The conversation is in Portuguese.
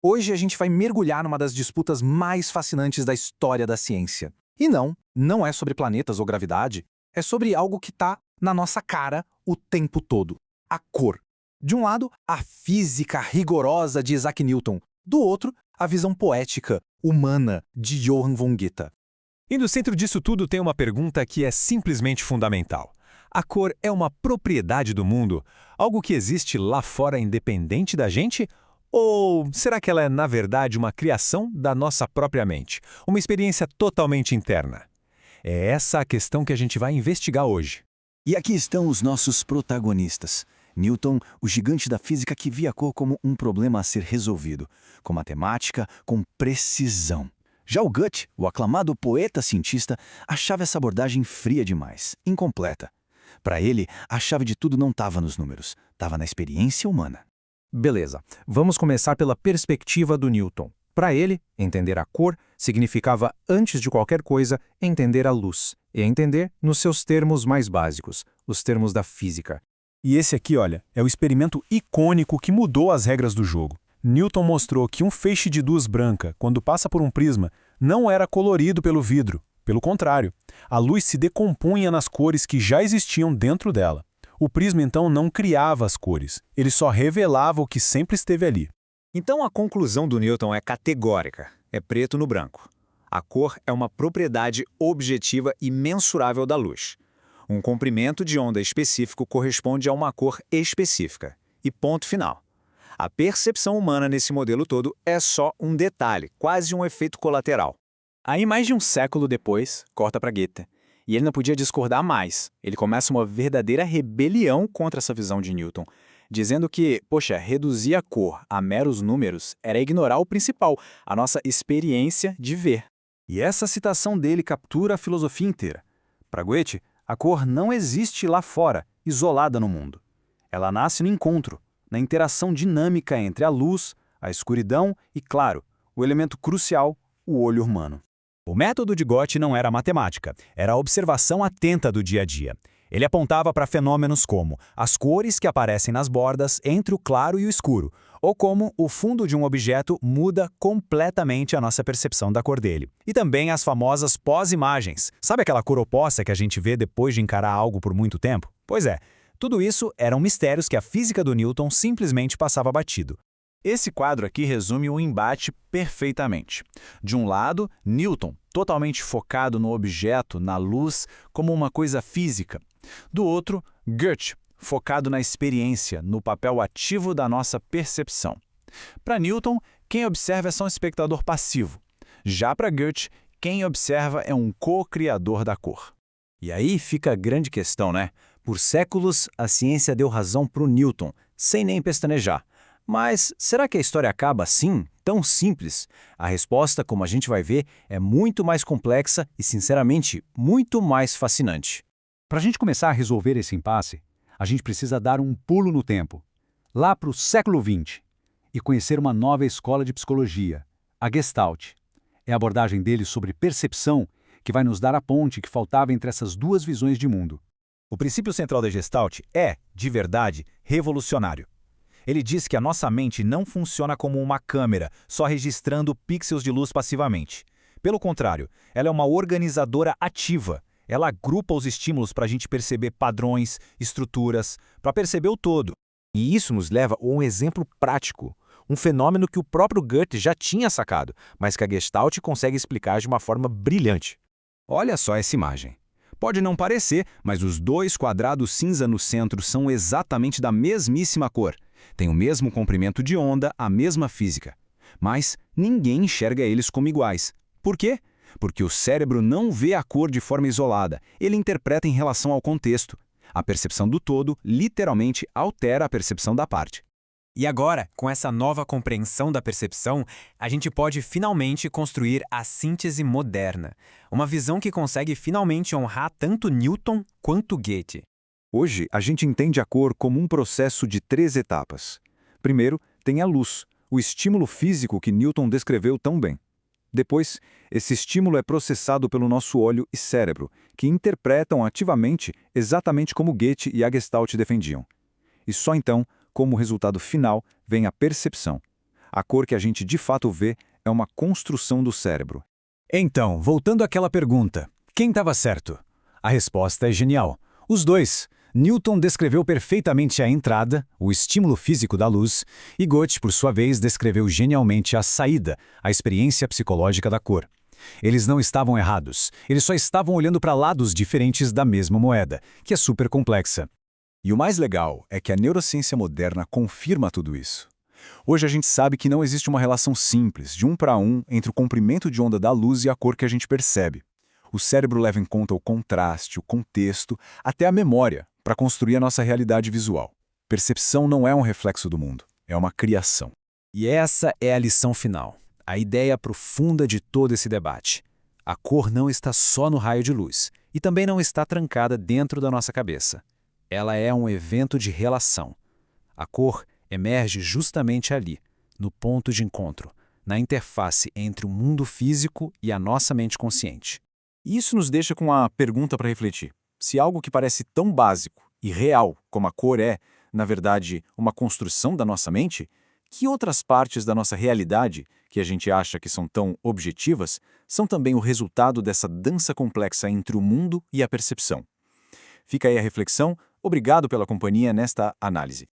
Hoje a gente vai mergulhar numa das disputas mais fascinantes da história da ciência. E não é sobre planetas ou gravidade, é sobre algo que está na nossa cara o tempo todo: a cor. De um lado, a física rigorosa de Isaac Newton, do outro, a visão poética, humana de Johann von Goethe. E no centro disso tudo tem uma pergunta que é simplesmente fundamental. A cor é uma propriedade do mundo? Algo que existe lá fora independente da gente? Ou será que ela é, na verdade, uma criação da nossa própria mente? Uma experiência totalmente interna? É essa a questão que a gente vai investigar hoje. E aqui estão os nossos protagonistas. Newton, o gigante da física que via a cor como um problema a ser resolvido, com matemática, com precisão. Já o Goethe, o aclamado poeta-cientista, achava essa abordagem fria demais, incompleta. Para ele, a chave de tudo não estava nos números, estava na experiência humana. Beleza, vamos começar pela perspectiva do Newton. Para ele, entender a cor significava, antes de qualquer coisa, entender a luz. E entender nos seus termos mais básicos, os termos da física. E esse aqui, olha, é o experimento icônico que mudou as regras do jogo. Newton mostrou que um feixe de luz branca, quando passa por um prisma, não era colorido pelo vidro. Pelo contrário, a luz se decompunha nas cores que já existiam dentro dela. O prisma, então, não criava as cores, ele só revelava o que sempre esteve ali. Então a conclusão do Newton é categórica, é preto no branco. A cor é uma propriedade objetiva e mensurável da luz. Um comprimento de onda específico corresponde a uma cor específica. E ponto final. A percepção humana nesse modelo todo é só um detalhe, quase um efeito colateral. Aí, mais de um século depois, corta para Goethe. E ele não podia discordar mais. Ele começa uma verdadeira rebelião contra essa visão de Newton, dizendo que, poxa, reduzir a cor a meros números era ignorar o principal, a nossa experiência de ver. E essa citação dele captura a filosofia inteira. Para Goethe, a cor não existe lá fora, isolada no mundo. Ela nasce no encontro, na interação dinâmica entre a luz, a escuridão e, claro, o elemento crucial, o olho humano. O método de Goethe não era matemática, era a observação atenta do dia a dia. Ele apontava para fenômenos como as cores que aparecem nas bordas entre o claro e o escuro, ou como o fundo de um objeto muda completamente a nossa percepção da cor dele. E também as famosas pós-imagens. Sabe aquela cor oposta que a gente vê depois de encarar algo por muito tempo? Pois é, tudo isso eram mistérios que a física do Newton simplesmente passava batido. Esse quadro aqui resume o embate perfeitamente. De um lado, Newton, totalmente focado no objeto, na luz, como uma coisa física. Do outro, Goethe, focado na experiência, no papel ativo da nossa percepção. Para Newton, quem observa é só um espectador passivo. Já para Goethe, quem observa é um co-criador da cor. E aí fica a grande questão, né? Por séculos, a ciência deu razão para o Newton, sem nem pestanejar. Mas será que a história acaba assim, tão simples? A resposta, como a gente vai ver, é muito mais complexa e, sinceramente, muito mais fascinante. Para a gente começar a resolver esse impasse, a gente precisa dar um pulo no tempo, lá para o século XX, e conhecer uma nova escola de psicologia, a Gestalt. É a abordagem dele sobre percepção que vai nos dar a ponte que faltava entre essas duas visões de mundo. O princípio central da Gestalt é, de verdade, revolucionário. Ele diz que a nossa mente não funciona como uma câmera, só registrando pixels de luz passivamente. Pelo contrário, ela é uma organizadora ativa. Ela agrupa os estímulos para a gente perceber padrões, estruturas, para perceber o todo. E isso nos leva a um exemplo prático, um fenômeno que o próprio Goethe já tinha sacado, mas que a Gestalt consegue explicar de uma forma brilhante. Olha só essa imagem. Pode não parecer, mas os dois quadrados cinza no centro são exatamente da mesmíssima cor. Tem o mesmo comprimento de onda, a mesma física. Mas ninguém enxerga eles como iguais. Por quê? Porque o cérebro não vê a cor de forma isolada, ele interpreta em relação ao contexto. A percepção do todo, literalmente, altera a percepção da parte. E agora, com essa nova compreensão da percepção, a gente pode finalmente construir a síntese moderna. Uma visão que consegue finalmente honrar tanto Newton quanto Goethe. Hoje, a gente entende a cor como um processo de 3 etapas. Primeiro, tem a luz, o estímulo físico que Newton descreveu tão bem. Depois, esse estímulo é processado pelo nosso olho e cérebro, que interpretam ativamente exatamente como Goethe e a Gestalt defendiam. E só então, como resultado final, vem a percepção. A cor que a gente de fato vê é uma construção do cérebro. Então, voltando àquela pergunta, quem estava certo? A resposta é genial. Os dois. Newton descreveu perfeitamente a entrada, o estímulo físico da luz, e Goethe, por sua vez, descreveu genialmente a saída, a experiência psicológica da cor. Eles não estavam errados, eles só estavam olhando para lados diferentes da mesma moeda, que é super complexa. E o mais legal é que a neurociência moderna confirma tudo isso. Hoje a gente sabe que não existe uma relação simples, de 1 para 1, entre o comprimento de onda da luz e a cor que a gente percebe. O cérebro leva em conta o contraste, o contexto, até a memória, para construir a nossa realidade visual. Percepção não é um reflexo do mundo, é uma criação. E essa é a lição final, a ideia profunda de todo esse debate. A cor não está só no raio de luz, e também não está trancada dentro da nossa cabeça. Ela é um evento de relação. A cor emerge justamente ali, no ponto de encontro, na interface entre o mundo físico e a nossa mente consciente. E isso nos deixa com uma pergunta para refletir. Se algo que parece tão básico e real como a cor é, na verdade, uma construção da nossa mente, que outras partes da nossa realidade, que a gente acha que são tão objetivas, são também o resultado dessa dança complexa entre o mundo e a percepção? Fica aí a reflexão. Obrigado pela companhia nesta análise.